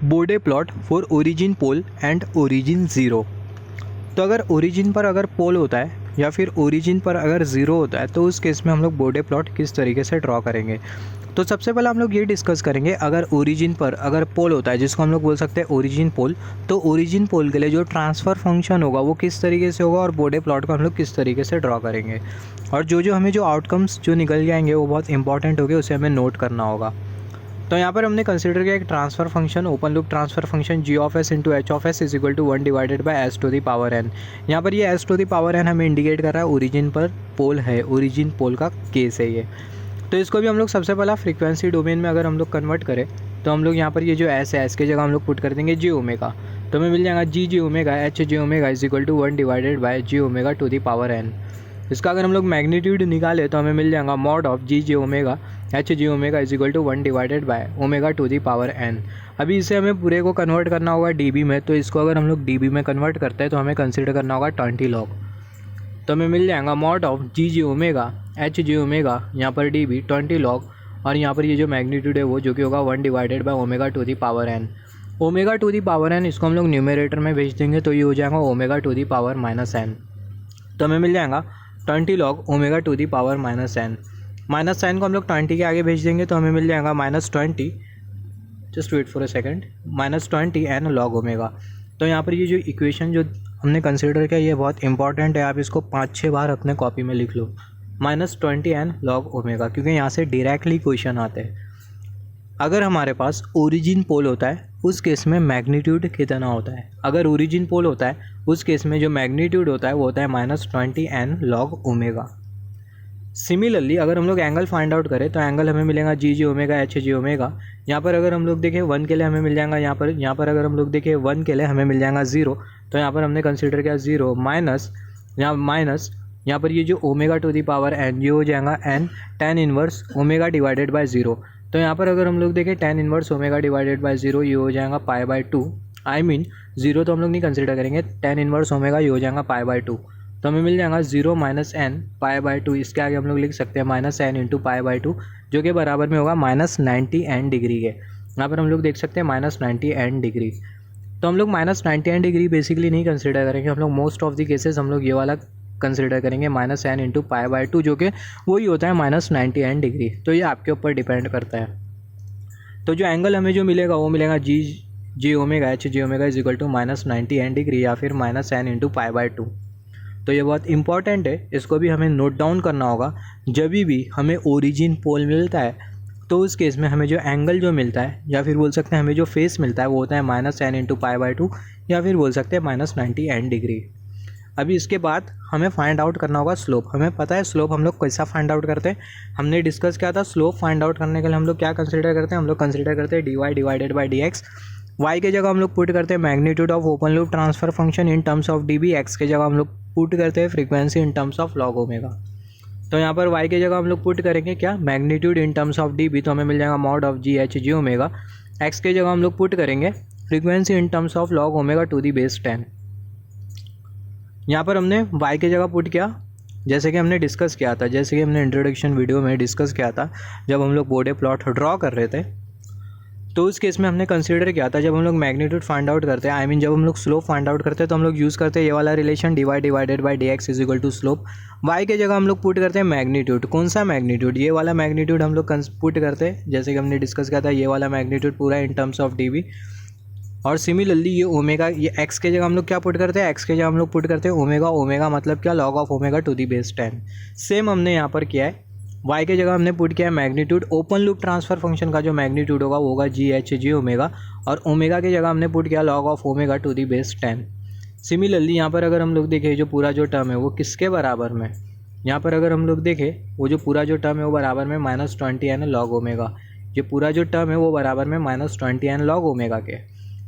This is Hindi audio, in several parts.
बोडे plot for origin pole and origin zero. तो अगर ओरिजिन पर अगर पोल होता है या फिर ओरिजिन पर अगर ज़ीरो होता है तो उस केस में हम लोग बोडे प्लॉट किस तरीके से ड्रॉ करेंगे। तो सबसे पहले हम लोग ये डिस्कस करेंगे, अगर ओरिजिन पर अगर पोल होता है जिसको हम लोग बोल सकते हैं ओरिजिन पोल, तो ओरिजिन पोल के लिए जो ट्रांसफ़र फंक्शन होगा वो किस तरीके से होगा और बोडे प्लॉट को हम लोग किस तरीके से ड्रॉ करेंगे। और जो हमें जो आउटकम्स जो निकल जाएंगे वो बहुत इंपॉर्टेंट होंगे, उसे हमें नोट करना होगा। तो यहाँ पर हमने कंसिडर किया एक transfer function, open loop transfer function G of S into H of S is equal to 1 divided by S to the power N. यहाँ पर ये S to the power N हमें इंडिकेट कर रहा है ओरिजिन पर पोल है, ओरिजिन पोल का केस है ये। तो इसको भी हम लोग सबसे पहला फ्रीक्वेंसी डोमेन में अगर हम लोग कन्वर्ट करें तो हम लोग यहाँ पर ये जो एस है, एस की जगह हम लोग पुट कर देंगे जी ओमेगा। तो हमें मिल जाएगा G omega H G omega is equal to 1 divided by G omega to the power N. इसका अगर हम लोग मैग्नीट्यूड निकाले तो हमें मिल जाएगा mod of G omega H G omega is equal to 1 divided by omega to the power N. अभी इसे हमें पूरे को कन्वर्ट करना होगा डीबी में, तो इसको अगर हम लोग डीबी में कन्वर्ट करते हैं तो हमें कंसिडर करना होगा 20 लॉग। तो हमें मिल जाएगा mod of G omega H G omega यहाँ पर डीबी 20 लॉग, और यहाँ पर ये जो मैग्नीट्यूड है वो जो कि होगा 1 divided by omega to the power N. Omega to the power N इसको हम लोग न्यूमरेटर में भेज देंगे तो ये हो जाएगा omega to the power minus N. तो हमें मिल जाएगा 20 log omega to the power minus N. Minus sign को हम लोग 20 के आगे भेज देंगे तो हमें मिल जाएगा -20, just wait for a second, -20 N log omega. तो यहाँ पर ये जो इक्वेशन जो हमने कंसिडर किया ये बहुत इंपॉर्टेंट है, आप इसको 5-6 बार अपने कॉपी में लिख लो, -20 एन लॉग ओमेगा, क्योंकि यहाँ से डायरेक्टली क्वेश्चन आते हैं। अगर हमारे पास ओरिजिन पोल होता है उस केस में मैग्नीट्यूड कितना होता है। अगर ओरिजिन पोल होता है उस केस में जो मैग्नीट्यूड होता है वो होता है -20 एन लॉग ओमेगा। सिमिलरली अगर हम लोग एंगल फाइंड आउट करें तो एंगल हमें मिलेगा G omega H G omega. यहाँ पर अगर हम लोग देखें 1 के लिए हमें मिल जाएगा, यहाँ पर अगर हम लोग देखें 1 के लिए हमें मिल जाएगा 0। तो यहाँ पर हमने कंसिडर किया 0 माइनस यहाँ पर ये जो omega to the power N ये हो जाएगा N tan inverse omega divided by 0। तो यहाँ पर अगर हम लोग देखें tan inverse omega divided by 0 ये हो जाएगा π/2, आई मीन 0 तो हम लोग नहीं कंसिडर करेंगे, tan इनवर्स ओमेगा ये हो जाएगा π/2। तो हमें मिल जाएगा 0 माइनस एन π/2, इसके आगे हम लोग लिख सकते हैं -n इंटू π/2 जो कि बराबर में होगा -90 एन डिग्री के। यहाँ पर हम लोग देख सकते हैं -90 एन डिग्री। तो हम लोग -90 एन डिग्री बेसिकली नहीं कंसिडर करेंगे, हम लोग मोस्ट ऑफ द केसेस हम लोग ये वाला कंसिडर करेंगे -n इंटू π/2 जो कि वही होता है -90 एन डिग्री। तो ये आपके ऊपर डिपेंड करता है। तो जो एंगल हमें जो मिलेगा वो मिलेगा G omega H G omega is equal to -90 N degree या फिर -n इंटू π/2। तो ये बहुत इंपॉर्टेंट है, इसको भी हमें नोट डाउन करना होगा। जब भी हमें ओरिजिन पोल मिलता है तो उस केस में हमें जो एंगल जो मिलता है या फिर बोल सकते हैं हमें जो फेस मिलता है वो होता है -n इंटू π/2 या फिर बोल सकते हैं -90 एन डिग्री। अभी इसके बाद हमें फाइंड आउट करना होगा स्लोप। हमें पता है स्लोप हम लोग कैसा फाइंड आउट करते हैं, हमने डिस्कस किया था। स्लोप फाइंड आउट करने के लिए हम लोग क्या कंसिडर करते हैं, हम लोग कंसिडर करते हैं dy divided by dx। y के जगह हम लोग पुट करते हैं magnitude of open loop transfer function in terms of dB, x के जगह हम लोग पुट करते हैं frequency in terms of log omega. तो यहाँ पर y के जगह हम लोग पुट करेंगे क्या, magnitude in terms of dB, तो हमें मिल जाएगा mod of G H G omega. x के जगह हम लोग पुट करेंगे frequency in terms of log omega to the base 10। यहाँ पर हमने y के जगह पुट किया जैसे कि हमने डिस्कस किया था, जैसे कि हमने इंट्रोडक्शन वीडियो में डिस्कस किया था जब हम लोग बोडे प्लॉट ड्रॉ कर रहे थे। तो उस केस में हमने कंसीडर किया था जब हम लोग मैग्नीट्यूड फाइंड आउट करते हैं, आई मीन जब हम लोग स्लोप फाइंड आउट करते हैं तो हम लोग यूज़ करते हैं ये वाला relation dy divided by dx is equal to slope. y के जगह हम लोग पुट करते हैं मैग्नीट्यूड। कौन सा मैग्नीट्यूड, ये वाला मैग्नीट्यूड हम लोग पुट करते हैं जैसे कि हमने डिस्कस किया था, ये वाला मैग्नीट्यूड पूरा इन टर्म्स ऑफ dB। और सिमिलरली ये ओमेगा, ये x के जगह हम लोग क्या पुट करते हैं, x के जगह हम लोग पुट करते हैं ओमेगा। ओमेगा मतलब क्या, log of omega to the base 10। Same हमने यहाँ पर किया है, y के जगह हमने पुट किया है magnitude. Open loop transfer function का जो मैग्नीट्यूड होगा वो होगा जी एच जी ओमेगा, और ओमेगा के जगह हमने पुट किया log of omega to the base 10। Similarly यहाँ पर अगर हम लोग देखें जो पूरा जो टर्म है वो किसके बराबर में, यहाँ पर अगर हम लोग देखें वो जो पूरा जो टर्म है वो बराबर में -20 एन लॉग ओमेगा। ये पूरा जो टर्म है वो बराबर में -20 एन लॉग ओमेगा के।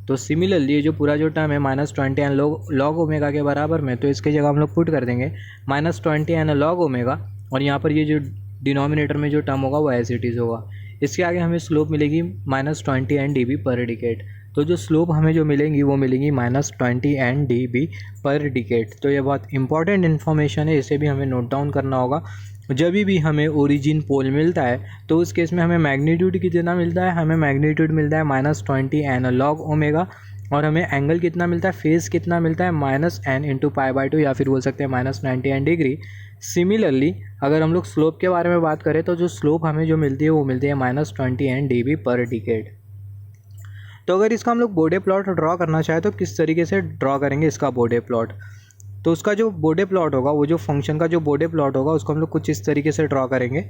तो सिमिलरली ये जो पूरा जो टर्म है -20 एन लॉग ओमेगा के बराबर में, तो इसके जगह हम लोग पुट कर देंगे -20 एन लॉग ओमेगा, और यहाँ पर ये जो डिनोमिनेटर में जो टर्म होगा वो एज इट इज़ होगा। इसके आगे हमें स्लोप मिलेगी -20 एन dB पर डिकेड। तो जो स्लोप हमें जो मिलेंगी वो मिलेंगी -20 एन dB पर डिकेड। तो ये बहुत इंपॉर्टेंट इन्फॉर्मेशन है, इसे भी हमें नोट डाउन करना होगा। जब भी हमें ओरिजिन पोल मिलता है तो उस केस में हमें मैग्नीट्यूड कितना मिलता है, हमें मैग्नीट्यूड मिलता है -20 n log ओमेगा, और हमें एंगल कितना मिलता है, फेस कितना मिलता है -n इंटू π/2 या फिर बोल सकते हैं -90 n डिग्री। सिमिलरली अगर हम लोग स्लोप के बारे में बात करें तो जो स्लोप हमें जो मिलती है वो मिलती है -20 n dB पर डिकेड। तो अगर इसका हम लोग बोडे प्लॉट ड्रॉ करना चाहें तो किस तरीके से ड्रॉ करेंगे इसका बोडे प्लॉट। तो उसका जो बोडे प्लॉट होगा, वो जो फंक्शन का जो बोडे प्लॉट होगा उसको हम लोग कुछ इस तरीके से ड्रॉ करेंगे।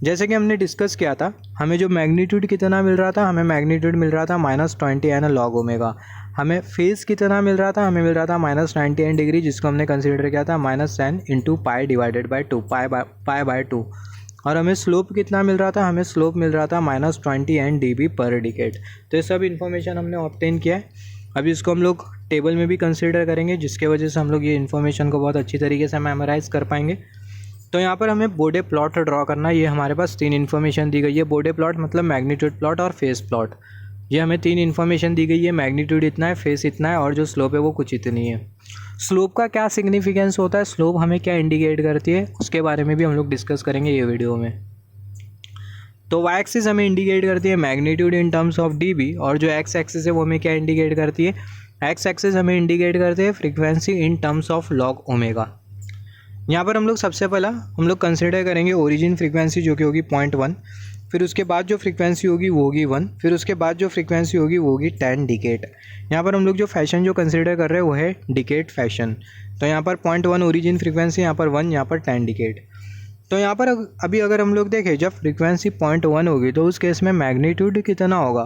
जैसे कि हमने डिस्कस किया था, हमें जो मैग्नीट्यूड कितना मिल रहा था, हमें मैग्नीट्यूड मिल रहा था -20 n log ओमेगा। हमें फेस कितना मिल रहा था, हमें मिल रहा था -90 n डिग्री, जिसको हमने कंसीडर किया था -n into pi divided by 2 पाई/2। और हमें स्लोप कितना मिल रहा था, हमें स्लोप मिल रहा था -20 n dB पर डिकेड। तो ये सब इन्फॉर्मेशन हमने ऑब्टेन किया है। अभी इसको हम लोग टेबल में भी कंसीडर करेंगे, जिसके वजह से हम लोग ये इन्फॉर्मेशन को बहुत अच्छी तरीके से मेमोराइज़ कर पाएंगे। तो यहाँ पर हमें बोडे प्लॉट ड्रॉ करना है। ये हमारे पास 3 इन्फॉर्मेशन दी गई है। बोडे प्लॉट मतलब मैग्नीट्यूड प्लॉट और फेस प्लॉट। ये हमें 3 इन्फॉर्मेशन दी गई है, मैग्नीट्यूड इतना है, फेस इतना है, और जो स्लोप है वो कुछ इतनी है। स्लोप का क्या सिग्निफिकेंस होता है, स्लोप हमें क्या इंडिकेट करती है, उसके बारे में भी हम लोग डिस्कस करेंगे ये वीडियो में। तो वाई एक्सिस हमें इंडिकेट करती है magnitude in terms of dB, और जो एक्स एक्सिस है वो हमें क्या इंडिकेट करती है, एक्स एक्सिस हमें इंडिकेट करते हैं frequency in terms of log omega. यहाँ पर हम लोग सबसे पहला हम लोग कंसिडर करेंगे ओरिजिन फ्रीक्वेंसी, जो कि होगी 0.1। फिर उसके बाद जो फ्रीक्वेंसी होगी वो होगी 1। फिर उसके बाद जो फ्रीक्वेंसी होगी वो होगी 10 डिकेड। यहाँ पर हम लोग जो फैशन जो कंसिडर कर रहे हैं वो है डिकेड फैशन। तो यहाँ पर 0.1 ओरिजिन फ्रीक्वेंसी, यहाँ पर 1, यहाँ पर 10 डिकेड। तो यहाँ पर अभी अगर हम लोग देखें, जब फ्रीक्वेंसी 0.1 होगी तो उस केस में मैग्नीट्यूड कितना होगा।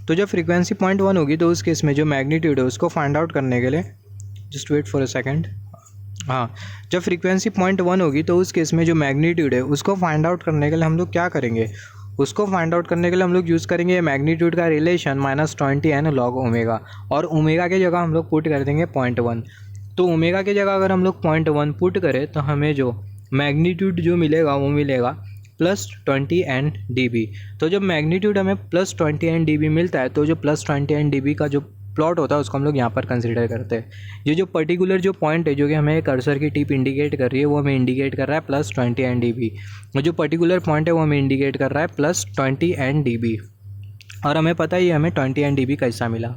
तो जब फ्रीक्वेंसी 0.1 होगी तो उस केस में जो मैग्नीट्यूड है उसको फाइंड आउट करने के लिए, just wait for a second, हाँ, जब फ्रीक्वेंसी 0.1 होगी तो उस केस में जो मैग्नीट्यूड है उसको फाइंड आउट करने के लिए हम लोग क्या करेंगे, उसको फाइंड आउट करने के लिए हम लोग यूज़ करेंगे मैग्नीट्यूड का रिलेशन -20 n log ओमेगा, और ओमेगा की जगह हम लोग पुट कर देंगे 0.1। तो ओमेगा की जगह अगर हम लोग 0.1 पुट करें तो हमें जो मैग्नीट्यूड जो मिलेगा वो मिलेगा +20 n dB। तो जब मैग्नीट्यूड हमें +20 n dB मिलता है तो जो +20 n dB का जो प्लॉट होता है उसको हम लोग यहाँ पर कंसिडर करते हैं। ये जो पर्टिकुलर जो पॉइंट है जो कि हमें कर्सर की टिप इंडिकेट कर रही है वो हमें इंडिकेट कर रहा है +20 n dB। और जो पर्टिकुलर पॉइंट है वो हमें इंडिकेट कर रहा है +20 n dB, और हमें पता ही हमें 20 n dB कैसा मिला।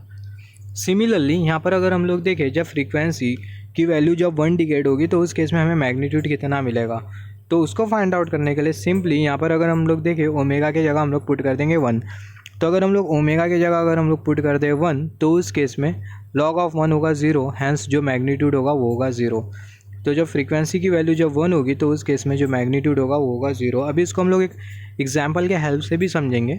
सिमिलरली यहाँ पर अगर हम लोग देखें, जब फ्रीक्वेंसी की वैल्यू जब 1 डिकेड होगी तो उस केस में हमें मैग्नीट्यूड कितना मिलेगा। तो उसको फाइंड आउट करने के लिए सिंपली यहाँ पर अगर हम लोग देखें, ओमेगा की जगह हम लोग पुट कर देंगे 1। तो अगर हम लोग ओमेगा की जगह अगर हम लोग पुट कर दें 1 तो उस केस में log ऑफ 1 होगा 0, हैंस जो मैग्नीट्यूड होगा वो होगा 0। तो जब फ्रीक्वेंसी की वैल्यू जब 1 होगी तो उस केस में जो मैग्नीट्यूड होगा वो होगा 0। अभी इसको हम लोग एक एग्जाम्पल के हेल्प से भी समझेंगे।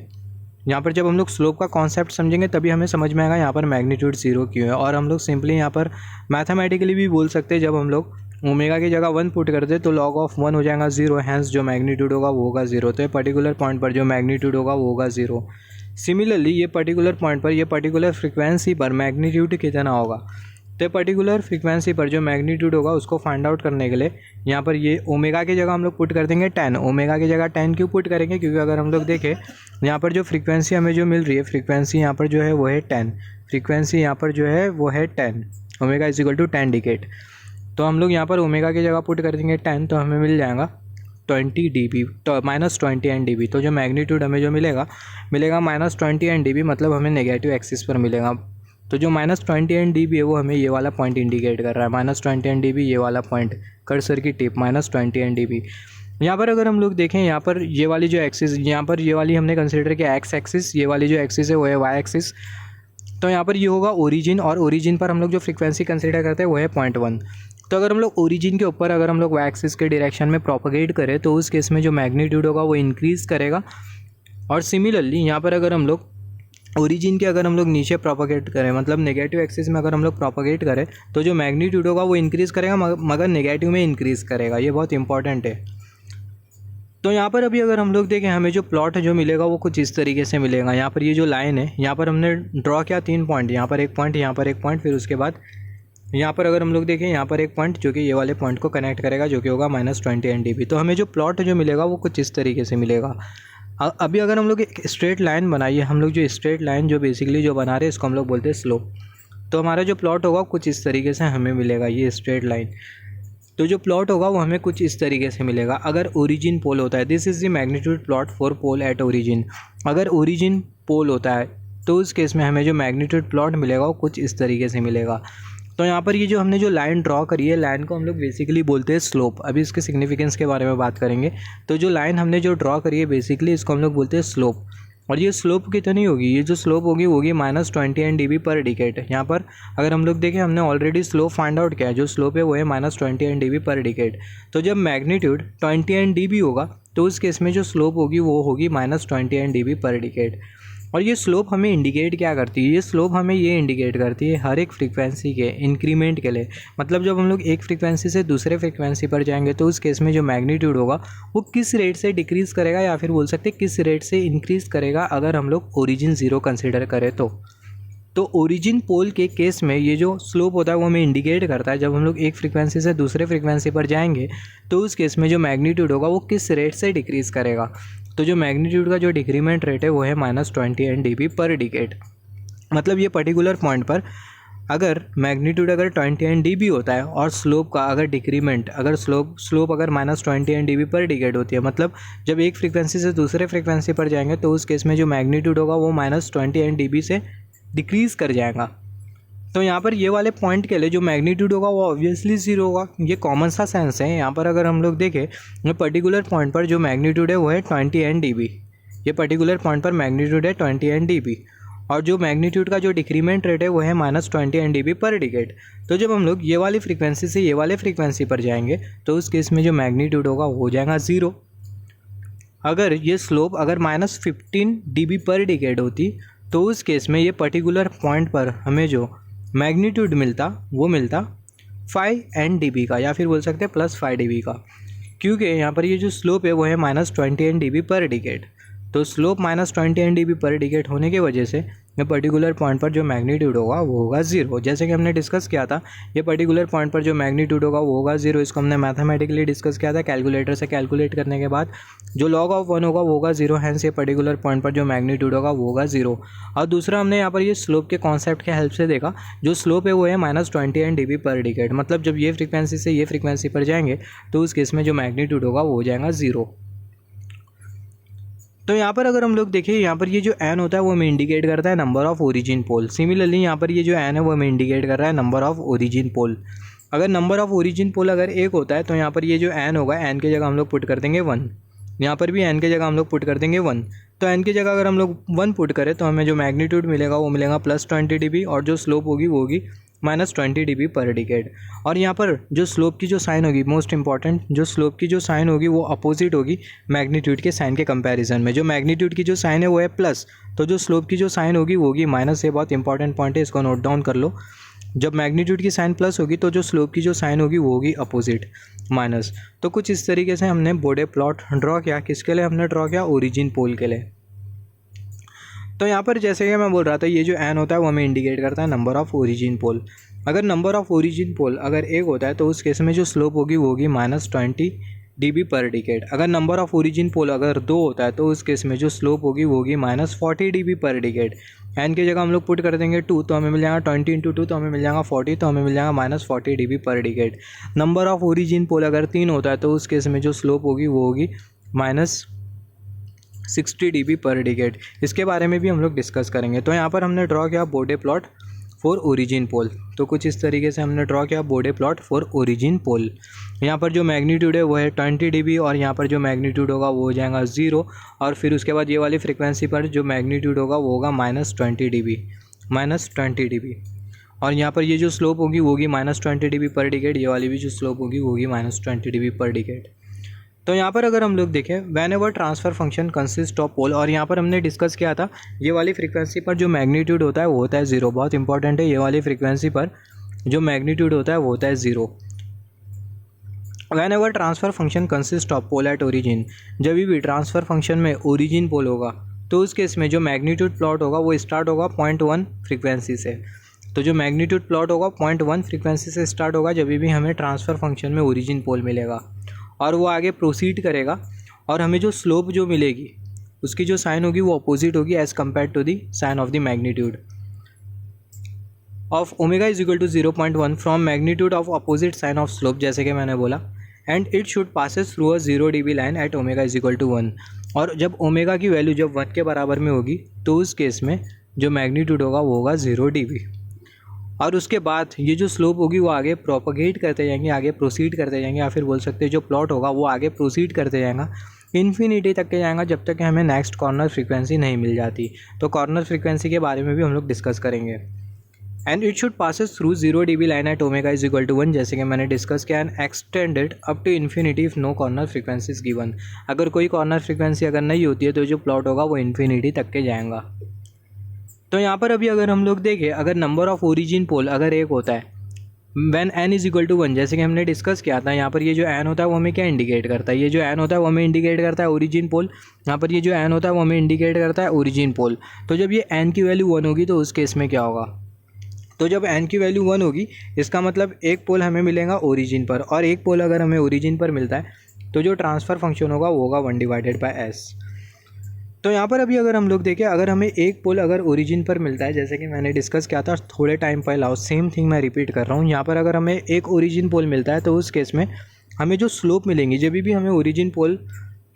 यहाँ पर जब हम लोग स्लोप का कॉन्सेप्ट समझेंगे तभी हमें समझ में आएगा यहाँ पर मैग्नीट्यूड 0 क्यों है। और हम लोग सिंपली यहाँ पर मैथमेटिकली भी बोल सकते हैं, जब हम लोग ओमेगा की जगह 1 पुट कर दे तो log ऑफ 1 हो जाएगा 0, हैंस जो मैग्नीट्यूड होगा वो होगा 0। तो ये पर्टिकुलर पॉइंट पर जो मैग्नीट्यूड होगा वो होगा 0। सिमिलरली ये पर्टिकुलर पॉइंट पर, ये पर्टिकुलर फ्रीक्वेंसी पर मैग्नीट्यूड कितना होगा। तो पर्टिकुलर फ्रीक्वेंसी पर जो मैग्नीट्यूड होगा उसको फाइंड आउट करने के लिए यहाँ पर ये ओमेगा की जगह हम लोग पुट कर देंगे 10। ओमेगा की जगह 10 क्यों पुट करेंगे, क्योंकि अगर हम लोग देखें यहाँ पर जो फ्रीक्वेंसी हमें जो मिल रही है, फ्रीक्वेंसी यहाँ पर जो है वो है 10, फ्रीक्वेंसी यहाँ पर जो है वो है 10, ओमेगा = 10 डिकेड। तो हम लोग यहाँ पर ओमेगा की जगह पुट कर देंगे 10, तो हमें मिल जाएगा 20 dB, तो -20 n dB। तो जो मैग्नीट्यूड हमें जो मिलेगा -20 n dB, मतलब हमें नेगेटिव एक्सिस पर मिलेगा। तो जो -20 n dB है वो हमें ये वाला पॉइंट इंडिकेट कर रहा है, -20 n dB ये वाला पॉइंट, कर्सर की टिप -20 n dB। यहाँ पर अगर हम लोग देखें, यहाँ पर ये वाली जो एक्सिस, यहाँ पर ये वाली हमने कंसिडर किया एक्स एक्सिस, ये वाली जो एक्सिस है वो है वाई एक्सिस। तो यहाँ पर ये होगा ओरिजिन, और ओरिजिन पर हम लोग जो फ्रीक्वेंसी कंसिडर करते हैं वो है 0.1। तो अगर हम लोग ओरिजिन के ऊपर अगर हम लोग वाई एक्सिस के डायरेक्शन में प्रोपगेट करें तो उस केस में जो मैग्नीट्यूड होगा वो इंक्रीज़ करेगा। और सिमिलरली यहाँ पर अगर हम लोग ओरिजिन के अगर हम लोग नीचे प्रोपगेट करें, मतलब नेगेटिव एक्सिस में अगर हम लोग प्रोपगेट करें तो जो मैग्नीट्यूड होगा वो इंक्रीज़ करेगा, मगर नेगेटिव में इंक्रीज़ करेगा। ये बहुत इंपॉर्टेंट है। तो यहाँ पर अभी अगर हम लोग देखें, हमें जो प्लॉट जो मिलेगा वो कुछ इस तरीके से मिलेगा। यहाँ पर ये जो लाइन है, यहाँ पर हमने ड्रॉ किया 3 पॉइंट, यहाँ पर एक पॉइंट, यहाँ पर एक पॉइंट, फिर उसके बाद यहाँ पर अगर हम लोग देखें यहाँ पर एक पॉइंट जो कि ये वाले पॉइंट को कनेक्ट करेगा, जो कि होगा -20 n dB। तो हमें जो प्लॉट जो मिलेगा वो कुछ इस तरीके से मिलेगा। अभी अगर हम लोग एक स्ट्रेट लाइन बनाइए, हम लोग जो स्ट्रेट लाइन जो बेसिकली जो बना रहे हैं इसको हम लोग बोलते हैं स्लोप। तो हमारा जो प्लॉट होगा कुछ इस तरीके से हमें मिलेगा, ये स्ट्रेट लाइन। तो जो प्लॉट होगा वो हमें कुछ इस तरीके से मिलेगा। अगर ओरिजिन पोल होता है, this is the magnitude plot for pole at origin. अगर ओरिजिन पोल होता है तो उस केस में हमें जो मैग्नीट्यूड प्लॉट मिलेगा वो कुछ इस तरीके से मिलेगा। तो यहाँ पर ये जो हमने जो लाइन ड्रॉ करी है, लाइन को हम लोग बेसिकली बोलते हैं स्लोप। अभी इसके सिग्निफिकेंस के बारे में बात करेंगे। तो जो लाइन हमने जो ड्रॉ करी है बेसिकली इसको हम लोग बोलते हैं स्लोप। और ये स्लोप कितनी होगी, ये जो स्लोप होगी वो होगी -20 dB पर डिकेड। यहाँ पर अगर हम लोग देखें, हमने ऑलरेडी स्लोप फाइंड आउट किया है, जो स्लोप है वो है -20 dB पर डिकेड। तो जब मैग्नीट्यूड 20 dB होगा तो उस केस में जो स्लोप होगी वो होगी -20 dB पर डिकेड। और ये स्लोप हमें इंडिकेट क्या करती है, ये स्लोप हमें ये इंडिकेट करती है हर एक फ्रीक्वेंसी के इंक्रीमेंट के लिए। मतलब जब हम लोग एक फ्रीक्वेंसी से दूसरे फ्रीक्वेंसी पर जाएंगे तो उस केस में जो मैग्नीट्यूड होगा वो किस रेट से डिक्रीज़ करेगा, या फिर बोल सकते हैं किस रेट से इंक्रीज़ करेगा अगर हम लोग ओरिजिन ज़ीरो कंसिडर करें तो ओरिजिन पोल के केस में ये जो स्लोप होता है वो हमें इंडिकेट करता है जब हम लोग एक फ्रीक्वेंसी से दूसरे फ्रीक्वेंसी पर जाएंगे तो उस केस में जो मैग्नीट्यूड होगा वो किस रेट से डिक्रीज़ करेगा। तो जो मैग्नीट्यूड का जो डिक्रीमेंट रेट है वो है -20 dB पर डिकेड। मतलब ये पर्टिकुलर पॉइंट पर अगर मैग्नीट्यूड अगर 20 dB होता है और स्लोप का अगर डिक्रीमेंट अगर स्लोप अगर -20 dB पर डिकेड होती है, मतलब जब एक फ्रीक्वेंसी से दूसरे फ्रीक्वेंसी पर जाएंगे तो उस केस में जो मैग्नीट्यूड होगा वो -20 dB से डिक्रीज़ कर जाएगा। तो यहाँ पर ये वाले पॉइंट के लिए जो मैग्नीट्यूड होगा वो ऑब्वियसली ज़ीरो होगा। ये कॉमन सा सेंस है। यहाँ पर अगर हम लोग देखें, ये पर्टिकुलर पॉइंट पर जो मैग्नीट्यूड है वो है 20 dB। ये पर्टिकुलर पॉइंट पर मैग्नीट्यूड है 20 dB और जो मैग्नीट्यूड का जो डिक्रीमेंट रेट है वो है -20 dB पर डिकेड। तो जब हम लोग ये वाली फ्रीक्वेंसी से ये वाले फ्रीक्वेंसी पर जाएंगे तो उस केस में जो मैग्नीट्यूड होगा वो हो जाएगा ज़ीरो। अगर ये स्लोप अगर -15 dB पर डिकेड होती तो उस केस में ये पर्टिकुलर पॉइंट पर हमें जो मैग्नीट्यूड मिलता वो मिलता 5 dB का, या फिर बोल सकते हैं +5 dB का, क्योंकि यहाँ पर ये जो स्लोप है वो है -20 dB पर डिकेड। तो स्लोप -20 dB पर डिकेड होने की वजह से ये पर्टिकुलर पॉइंट पर जो मैग्नीट्यूड होगा वो होगा ज़ीरो। जैसे कि हमने डिस्कस किया था, ये पर्टिकुलर पॉइंट पर जो मैग्नीट्यूड होगा वो होगा ज़ीरो। इसको हमने मैथमेटिकली डिस्कस किया था, कैलकुलेटर से कैलकुलेट करने के बाद जो log ऑफ 1 होगा वो होगा ज़ीरो। हैंस ये पर्टिकुलर पॉइंट पर जो मैग्नीट्यूड होगा वो होगा ज़ीरो। और दूसरा हमने यहाँ पर ये स्लोप के कॉन्सेप्ट के हेल्प से देखा, जो स्लोप है वो है -20 dB पर डिकेड। मतलब जब ये फ्रीक्वेंसी से ये फ्रीक्वेंसी पर जाएंगे तो उस केस में जो मैग्नीट्यूड होगा वो हो जाएगा ज़ीरो। तो यहाँ पर अगर हम लोग देखें, यहाँ पर ये जो n होता है वो हमें इंडिकेट करता है number of origin pole. Similarly यहाँ पर ये जो n है वो हमें इंडिकेट कर रहा है नंबर ऑफ ओरिजिन पोल। अगर नंबर ऑफ ओरिजिन पोल अगर एक होता है तो यहाँ पर ये जो n होगा, n की जगह हम लोग पुट कर देंगे 1। यहाँ पर भी n की जगह हम लोग पुट कर देंगे 1। तो n की जगह अगर हम लोग 1 पुट करें तो हमें जो मैग्नीट्यूड मिलेगा वो मिलेगा +20 dB और जो स्लोप होगी वो होगी -20 dB पर डिकेड। और यहाँ पर जो स्लोप की जो साइन होगी, मोस्ट इंपॉर्टेंट, जो स्लोप की जो साइन होगी वो अपोजिट होगी मैग्नीट्यूड के साइन के कंपैरिजन में। जो मैग्नीट्यूड की जो साइन है वो है प्लस, तो जो स्लोप की जो साइन होगी वो होगी माइनस। ये बहुत इंपॉर्टेंट पॉइंट है, इसको नोट डाउन कर लो। जब मैग्नीट्यूड की साइन प्लस होगी तो जो स्लोप की जो साइन होगी वो होगी अपोजिट माइनस। तो कुछ इस तरीके से हमने बोडे प्लॉट ड्रॉ किया। किसके लिए हमने ड्रॉ किया? ओरिजिन पोल के लिए। तो यहाँ पर जैसे कि मैं बोल रहा था, ये जो n होता है वो हमें इंडिकेट करता है नंबर ऑफ ओरिजिन पोल। अगर नंबर ऑफ ओरिजिन पोल अगर एक होता है तो उस केस में जो स्लोप होगी वो होगी -20 dB पर डिकेड। अगर नंबर ऑफ ओरिजिन पोल अगर 2 होता है तो उस केस में जो स्लोप होगी वो होगी -40 dB पर डिकेड। n की जगह हम लोग पुट कर देंगे 2, तो हमें मिल जाएगा 20 × 2 तो हमें मिल जाएगा 40, तो हमें मिल जाएगा -40 dB पर डिकेड। नंबर ऑफ ओरिजिन पोल अगर 3 होता है तो उस केस में जो स्लोप होगी वो होगी -60 dB पर डिकेड। इसके बारे में भी हम लोग डिस्कस करेंगे। तो यहाँ पर हमने ड्रॉ किया बोडे प्लॉट फॉर ओरिजिन पोल। तो कुछ इस तरीके से हमने ड्रॉ किया बोडे प्लॉट फॉर ओरिजिन पोल। यहाँ पर जो मैग्नीट्यूड है वो है 20 dB और यहाँ पर जो मैग्नीट्यूड होगा वो हो जाएगा 0, और फिर उसके बाद ये वाली फ्रिक्वेंसी पर जो मैग्नीट्यूड होगा वो होगा -20 dB। और यहाँ पर ये जो स्लोप होगी वो होगी -20 dB पर डिकेड। ये वाली भी जो स्लोप होगी वो होगी -20 dB पर डिकेड। तो यहाँ पर अगर हम लोग देखें, whenever transfer function consist of pole, और यहाँ पर हमने डिस्कस किया था ये वाली फ्रीक्वेंसी पर जो मैग्नीट्यूड होता है वो होता है 0। बहुत इंपॉर्टेंट है, ये वाली फ्रीक्वेंसी पर जो मैग्नीट्यूड होता है वो होता है 0। Whenever transfer function consist of pole at origin, जब भी ट्रांसफ़र फंक्शन में ओरिजिन पोल होगा तो उस केस में जो मैग्नीट्यूड प्लॉट होगा वो स्टार्ट होगा 0.1 फ्रीक्वेंसी से। तो जो मैग्नीट्यूड प्लॉट होगा 0.1 फ्रीक्वेंसी से स्टार्ट होगा जब भी हमें ट्रांसफ़र फंक्शन में ओरिजिन पोल मिलेगा, और वो आगे प्रोसीड करेगा और हमें जो स्लोप जो मिलेगी उसकी जो साइन होगी वो अपोजिट होगी as compare to the sign of the magnitude. Of omega is equal to 0.1 from magnitude of opposite sign of slope, जैसे कि मैंने बोला, and it should passes through a 0 dB line at omega is equal to 1। और जब ओमेगा की वैल्यू जब 1 के बराबर में होगी तो उस केस में जो मैग्नीट्यूड होगा वो होगा 0 dB। और उसके बाद ये जो स्लोप होगी वो आगे प्रोपगेट करते जाएंगे, आगे प्रोसीड करते जाएंगे, या फिर बोल सकते हैं जो प्लॉट होगा वो आगे प्रोसीड करते जाएगा, इन्फिनिटी तक के जाएगा, जब तक कि हमें नेक्स्ट कॉर्नर फ्रीक्वेंसी नहीं मिल जाती। तो कॉर्नर फ्रीक्वेंसी के बारे में भी हम लोग डिस्कस करेंगे। And it should passes through 0 dB line at omega is equal to 1, जैसे कि मैंने डिस्कस किया, and extended up to infinity if no corner frequency is given. अगर कोई कॉर्नर फ्रीक्वेंसी अगर नहीं होती है तो जो प्लॉट होगा वो इन्फिनिटी तक के जाएगा। तो यहाँ पर अभी अगर हम लोग देखें, अगर नंबर ऑफ ओरिजिन पोल अगर एक होता है when n is equal to 1, जैसे कि हमने डिस्कस किया था, यहाँ पर ये जो n होता है वो हमें क्या इंडिकेट करता है, ये जो n होता है वो हमें इंडिकेट करता है ओरिजिन पोल। यहाँ पर ये जो n होता है वो हमें इंडिकेट करता है ओरिजिन पोल। तो जब ये n की वैल्यू 1 होगी तो उस केस में क्या होगा, तो जब n की वैल्यू 1 होगी इसका मतलब एक पोल हमें मिलेगा ओरिजिन पर, और एक पोल अगर हमें ओरिजिन पर मिलता है तो जो ट्रांसफ़र फंक्शन होगा वो होगा 1/s। तो यहाँ पर अभी अगर हम लोग देखें, अगर हमें एक पोल अगर ओरिजिन पर मिलता है, जैसे कि मैंने डिस्कस किया था थोड़े टाइम पहले, सेम थिंग मैं रिपीट कर रहा हूँ, यहाँ पर अगर हमें एक ओरिजिन पोल मिलता है तो उस केस में हमें जो स्लोप मिलेंगी, जब भी हमें ओरिजिन पोल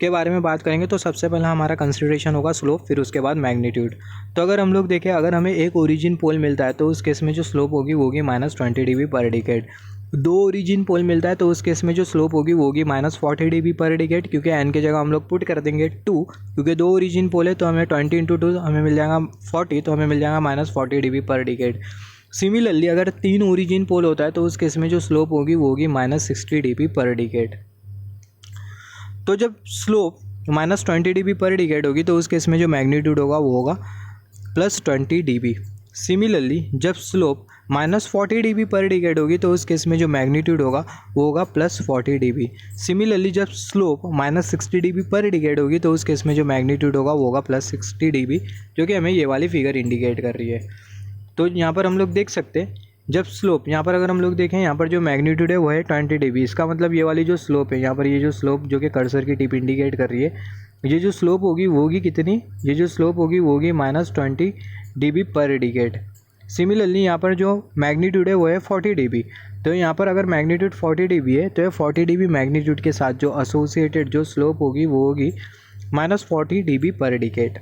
के बारे में बात करेंगे तो सबसे पहला हमारा कंसिडरेशन होगा स्लोप, फिर उसके बाद मैग्नीट्यूड। तो अगर हम लोग देखें, अगर हमें एक ओरिजिन पोल मिलता है तो उस केस में जो स्लोप होगी वो होगी -20 dB पर डिकेड। दो ओरिजिन पोल मिलता है तो उस केस में जो स्लोप होगी वो होगी -40 dB पर डिकेड, क्योंकि n की जगह हम लोग पुट कर देंगे 2, क्योंकि दो ओरिजिन पोल है तो हमें 20 × 2 हमें मिल जाएगा 40, तो हमें मिल जाएगा -40 dB पर डिकेड। सिमिलरली अगर 3 ओरिजिन पोल होता है तो उस केस में जो स्लोप होगी वो होगी -60 dB पर डिकेड। तो जब स्लोप -20 dB पर डिकेड होगी तो उस केस में जो मैग्नीट्यूड होगा वो होगा +20 dB। सिमिलरली जब स्लोप -40 dB पर डिकेड होगी तो उस केस में जो मैग्नीट्यूड होगा वो होगा +40 dB। सिमिलरली जब स्लोप -60 dB पर डिकेड होगी तो उस केस में जो मैग्नीट्यूड होगा वो होगा +60 dB, जो कि हमें ये वाली फिगर इंडिकेट कर रही है। तो यहाँ पर हम लोग देख सकते हैं, जब स्लोप यहाँ पर अगर हम लोग देखें, यहाँ पर जो मैग्नीट्यूड है वो है 20 dB। इसका मतलब ये वाली जो स्लोप है, यहाँ पर ये जो स्लोप जो कि कर्सर की टिप इंडिकेट कर रही है, ये जो स्लोप होगी वो होगी कितनी, ये जो स्लोप होगी वो होगी -20 dB पर डिकेड। सिमिलरली यहाँ पर जो मैग्नीट्यूड है वो है 40 dB। तो यहाँ पर अगर मैग्नीट्यूड 40 dB है तो ये 40 dB मैग्नीट्यूड के साथ जो एसोसिएटेड जो स्लोप होगी वो होगी -40 dB पर डिकेड।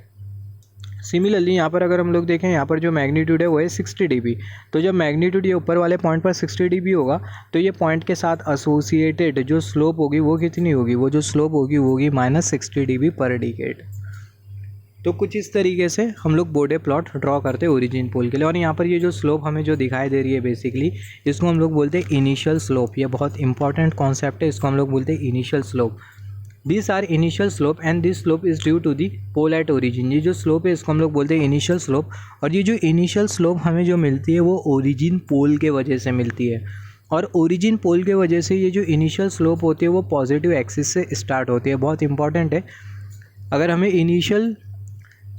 सिमिलरली यहाँ पर अगर हम लोग देखें, यहाँ पर जो मैग्नीट्यूड है वो है 60 dB। तो जब मैग्नीट्यूड ये ऊपर वाले पॉइंट पर 60 dB होगा तो ये पॉइंट के साथ एसोसिएटेड जो स्लोप होगी वो कितनी होगी, वो जो स्लोप होगी वो होगी -60 dB पर डिकेड। तो कुछ इस तरीके से हम लोग बोडे प्लॉट ड्रॉ करते हैं ओरिजिन पोल के लिए। और यहाँ पर ये जो स्लोप हमें जो दिखाई दे रही है बेसिकली, इसको हम लोग बोलते हैं इनिशियल स्लोप। ये बहुत इंपॉर्टेंट कॉन्सेप्ट है, इसको हम लोग बोलते हैं initial slope. This are initial slope and this slope is due to the pole at origin. ये जो स्लोप है इसको हम लोग बोलते हैं इनिशियल स्लोप। और ये जो इनिशियल स्लोप हमें जो मिलती है वो ओरिजिन पोल के वजह से मिलती है। और ओरिजिन पोल के वजह से ये जो इनिशियल स्लोप होती है वो पॉजिटिव एक्सिस से स्टार्ट होती है। बहुत इंपॉर्टेंट है, अगर हमें इनिशियल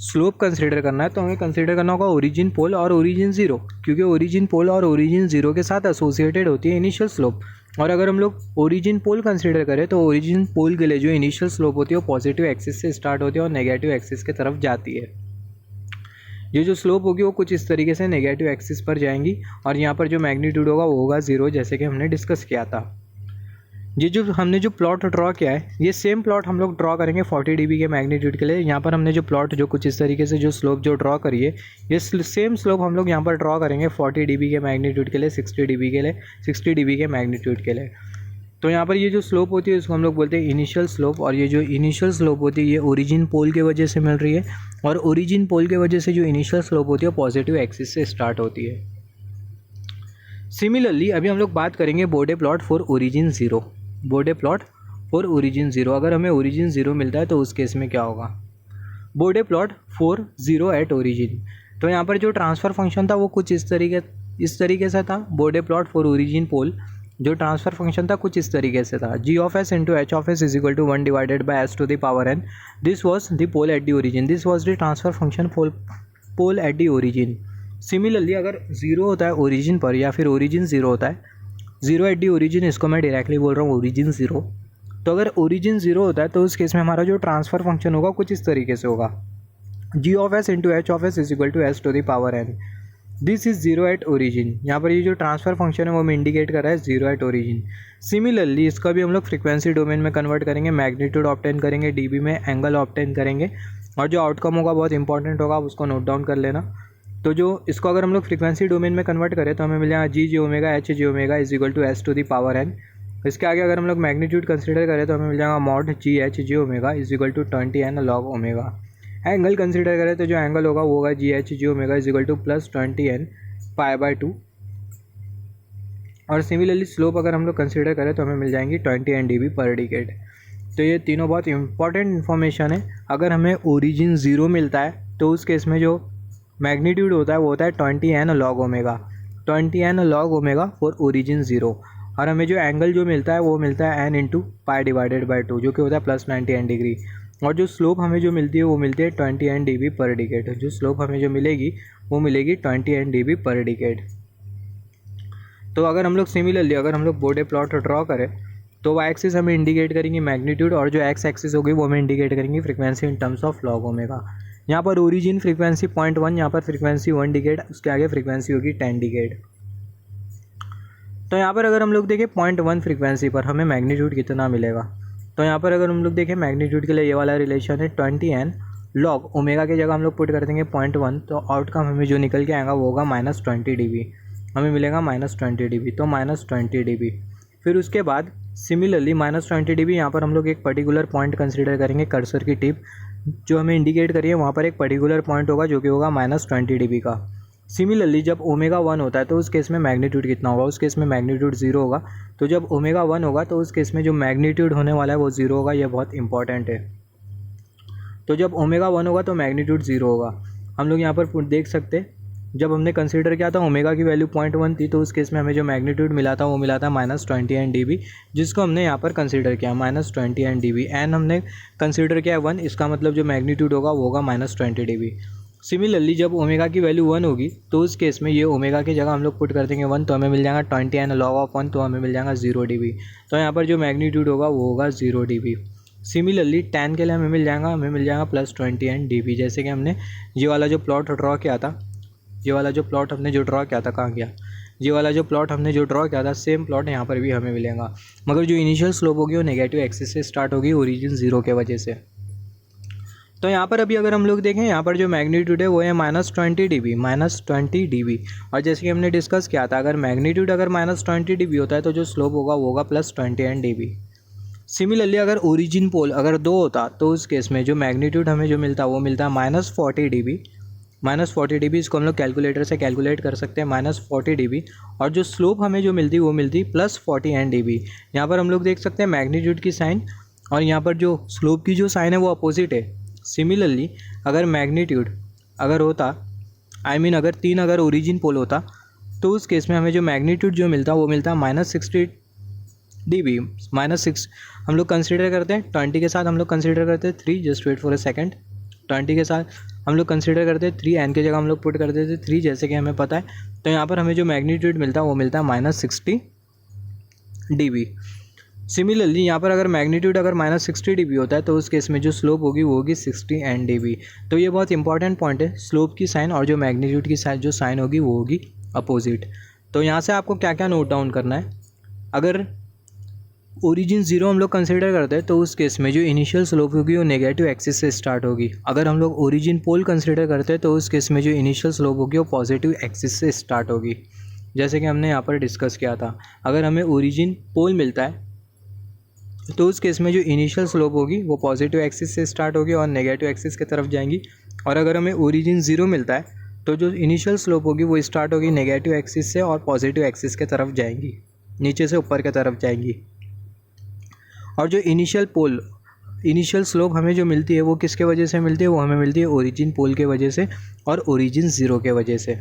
स्लोप कंसीडर करना है तो हमें कंसीडर करना होगा ओरिजिन पोल और ओरिजिन ज़ीरो, क्योंकि ओरिजिन पोल और ओरिजिन ज़ीरो के साथ एसोसिएटेड होती है इनिशियल स्लोप। और अगर हम लोग ओरिजिन पोल कंसीडर करें तो ओरिजिन पोल के लिए जो इनिशियल स्लोप होती है वो पॉजिटिव एक्सिस से स्टार्ट होती है और नेगेटिव एक्सिस की तरफ जाती है। ये जो स्लोप होगी वो कुछ इस तरीके से नेगेटिव एक्सिस पर जाएंगी और यहाँ पर जो मैग्नीट्यूड होगा वो होगा 0, जैसे कि हमने डिस्कस किया था। ये जो हमने जो प्लॉट ड्रॉ किया है ये सेम प्लॉट हम लोग ड्रॉ करेंगे 40 dB के मैग्नीट्यूड के लिए। यहाँ पर हमने जो प्लॉट जो कुछ इस तरीके से जो स्लोप जो ड्रॉ करी है ये सेम स्लोप हम लोग यहाँ पर ड्रॉ करेंगे 40 dB के मैग्नीट्यूड के लिए, 60 dB के लिए, 60 dB के मैग्नीट्यूड के लिए। तो यहाँ पर ये जो स्लोप होती है इसको हम लोग बोलते हैं इनिशियल स्लोप। और ये जो इनिशियल स्लोप होती है ये ओरिजिन पोल के वजह से मिल रही है और ओरिजिन पोल के वजह से जो इनिशियल स्लोप होती है पॉजिटिव एक्सिस से स्टार्ट होती है। सिमिलरली अभी हम लोग बात करेंगे Bode plot for origin zero. Bode plot for origin zero, अगर हमें ओरिजिन ज़ीरो मिलता है तो उस केस में क्या होगा, Bode plot for zero at origin. तो यहाँ पर जो ट्रांसफ़र फंक्शन था वो कुछ इस तरीके से था। बोडे प्लॉट फॉर ओरिजिन पोल जो ट्रांसफ़र फंक्शन था कुछ इस तरीके से था, g(s) × h(s) is equal to 1/s to the power n। This was the pole at the origin, this was the transfer function pole at the origin. Similarly अगर ज़ीरो होता है ओरिजिन पर या फिर ओरिजिन ज़ीरो होता है, ज़ीरो एट दी ओरिजिन, इसको मैं डायरेक्टली बोल रहा हूँ ओरिजिन ज़ीरो। तो अगर ओरिजिन ज़ीरो होता है तो उस केस में हमारा जो ट्रांसफ़र फंक्शन होगा कुछ इस तरीके से होगा, g(s) × h(s) is equal to s to the power n। This is zero at origin. यहाँ पर ये जो ट्रांसफ़र फंक्शन है वो हमें इंडिकेट कर रहा है जीरो एट ओरिजिन। सिमिलरली इसका भी हम लोग फ्रीक्वेंसी डोमेन में कन्वर्ट करेंगे, मैग्नीट्यूड ऑब्टेन करेंगे, डीबी में एंगल ऑब्टेन करेंगे, और जो आउटकम होगा बहुत इंपॉर्टेंट होगा, आप उसको नोट डाउन कर लेना। तो जो इसको अगर हम लोग फ्रीक्वेंसी डोमेन में कन्वर्ट करें तो हमें मिल जाएगा G omega H G omega is equal to S to the power N. इसके आगे अगर हम लोग मैग्नीट्यूड कंसीडर करें तो हमें मिल जाएगा mod G H G omega is equal to 20 n log omega. Angle consider करें तो जो एंगल होगा वो होगा G H G omega is equal to plus 20 n pi by 2। और सिमिलरली स्लोप अगर हम लोग कंसीडर करें तो हमें मिल जाएंगी 20 n dB पर डिकेड। तो ये तीनों बहुत इंपॉर्टेंट इन्फॉर्मेशन है। अगर हमें ओरिजिन ज़ीरो मिलता है तो उस केस में जो मैग्नीट्यूड होता है वो होता है 20 n log omega, 20 n log omega for origin zero. और हमें जो एंगल जो मिलता है वो मिलता है n into pi divided by 2, जो कि होता है प्लस 90 n डिग्री। और जो स्लोप हमें जो मिलती है वो मिलती है 20 n dB पर डिकेड। जो स्लोप हमें जो मिलेगी वो मिलेगी 20 n dB पर डिकेड। तो अगर हम लोग सिमिलरली अगर हम लोग बोर्डे प्लॉट ड्रॉ करें तो वाई एक्सिस हमें इंडिकेट करेंगी मैग्नीट्यूड, और जो एक्स एक्सिस होगी वो हमें इंडिकेट करेंगी frequency in terms of log omega. यहाँ पर ओरिजिन फ्रीक्वेंसी 0.1, यहाँ पर फ्रीक्वेंसी 1 डिकेड, उसके आगे फ्रीक्वेंसी होगी 10 डिकेड। तो यहाँ पर अगर हम लोग देखें 0.1 फ्रीक्वेंसी पर हमें मैग्नीट्यूड कितना मिलेगा, तो यहाँ पर अगर हम लोग देखें मैग्नीट्यूड के लिए ये वाला रिलेशन है 20 n लॉग ओमेगा की जगह हम लोग पुट कर देंगे 0.1, तो आउटकम हमें जो निकल के आएगा वो होगा -20 dB। हमें मिलेगा -20 dB, तो -20 dB। फिर उसके बाद सिमिलरली -20 dB यहाँ पर हम लोग एक पर्टिकुलर पॉइंट कंसीडर करेंगे, कर्सर की टिप जो हमें इंडिकेट करिए वहाँ पर एक पर्टिकुलर पॉइंट होगा जो कि होगा -20 dB का। सिमिलरली जब ओमेगा 1 होता है तो उस केस में मैग्नीट्यूड कितना होगा, उस केस में मैग्नीट्यूड 0 होगा। तो जब ओमेगा 1 होगा तो उस केस में जो मैग्नीट्यूड होने वाला है वो 0 होगा। यह बहुत इंपॉर्टेंट है। तो जब ओमेगा 1 होगा तो मैग्नीट्यूड 0 होगा। हम लोग यहाँ पर देख सकते हैं जब हमने कंसीडर किया था ओमेगा की वैल्यू 0.1 थी, तो उस केस में हमें जो मैग्नीट्यूड मिला था वो मिला था -20 n dB, जिसको हमने यहाँ पर कंसीडर किया -20 n dB। एन हमने कंसीडर किया 1, इसका मतलब जो मैग्नीट्यूड होगा वो होगा -20 dB। सिमिलरली जब ओमेगा की वैल्यू 1 होगी तो उस केस में ये ओमेगा की जगह हम लोग पुट कर देंगे 1, तो हमें मिल जाएगा 20 n लॉग ऑफ 1, तो हमें मिल जाएगा 0 dB। तो यहाँ पर जो मैग्नीट्यूड होगा वो होगा 0 dB। सिमिलरली tan के लिए हमें मिल जाएगा +20 n dB। जैसे कि हमने ये वाला जो प्लॉट ड्रॉ किया था, ये वाला जो प्लॉट हमने जो ड्रॉ किया था, कहाँ गया, ये वाला जो प्लॉट हमने जो ड्रॉ किया था सेम प्लॉट यहाँ पर भी हमें मिलेगा, मगर जो इनिशियल स्लोप होगी वो नेगेटिव एक्सिस से स्टार्ट होगी ओरिजिन 0 के वजह से। तो यहाँ पर अभी अगर हम लोग देखें यहाँ पर जो मैग्नीट्यूड है वो है -20 dB, -20 dB। और जैसे कि हमने डिस्कस किया था अगर मैग्नीट्यूड अगर -20 dB होता है तो जो स्लोप होगा वो होगा +20 n dB। सिमिलरली अगर ओरिजिन पोल अगर 2 होता तो उस केस में जो मैग्नीट्यूड हमें जो मिलता वो मिलता है -40 dB। -40 dB इसको हम लोग कैलकुलेटर से कैलकुलेट कर सकते हैं, -40 dB। और जो स्लोप हमें जो मिलती वो मिलती +40 n dB। यहाँ पर हम लोग देख सकते हैं मैग्नीट्यूड की साइन और यहाँ पर जो स्लोप की जो साइन है वो अपोजिट है। सिमिलरली अगर मैग्नीट्यूड अगर होता अगर 3 अगर ओरिजिन पोल होता तो उस केस में हमें जो मैग्नीट्यूड जो मिलता वो मिलता -60 dB। -6 हम लोग कंसिडर करते हैं 20 के साथ, हम लोग कंसिडर करते हैं 3, just wait for a second. 20 के साथ हम लोग कंसिडर करते हैं 3, n की जगह हम लोग पुट कर देते 3 जैसे कि हमें पता है। तो यहाँ पर हमें जो मैग्नीट्यूड मिलता है वो मिलता है -60 dB। सिमिलरली यहाँ पर अगर मैग्नीट्यूड अगर -60 dB होता है तो उस केस में जो स्लोप होगी वो होगी 60 n dB। तो ये बहुत इंपॉर्टेंट पॉइंट है, स्लोप की साइन और जो मैग्नीट्यूड की साइन जो साइन होगी वो होगी अपोजिट। तो यहाँ से आपको क्या क्या नोट डाउन करना है, अगर ओरिजिन 0 हम लोग कंसिडर करते हैं तो उस केस में जो इनिशियल स्लोप होगी वो नेगेटिव एक्सिस से स्टार्ट होगी। अगर हम लोग ओरिजिन पोल कंसिडर करते हैं तो उस केस में जो इनिशियल स्लोप होगी वो पॉजिटिव एक्सिस से स्टार्ट होगी, जैसे कि हमने यहाँ पर डिस्कस किया था। अगर हमें ओरिजिन पोल मिलता है तो उस केस में जो इनिशियल स्लोप होगी वो पॉजिटिव एक्सिस से स्टार्ट होगी और नेगेटिव एक्सिस की तरफ जाएंगी। और अगर हमें ओरिजिन 0 मिलता है तो जो इनिशियल स्लोप होगी वो स्टार्ट होगी नेगेटिव एक्सिस से और पॉजिटिव एक्सिस की तरफ जाएंगी, नीचे से ऊपर की तरफ जाएंगी। और जो इनिशियल स्लोप हमें जो मिलती है वो किसके वजह से मिलती है, वो हमें मिलती है ओरिजिन पोल के वजह से और ओरिजिन 0 के वजह से।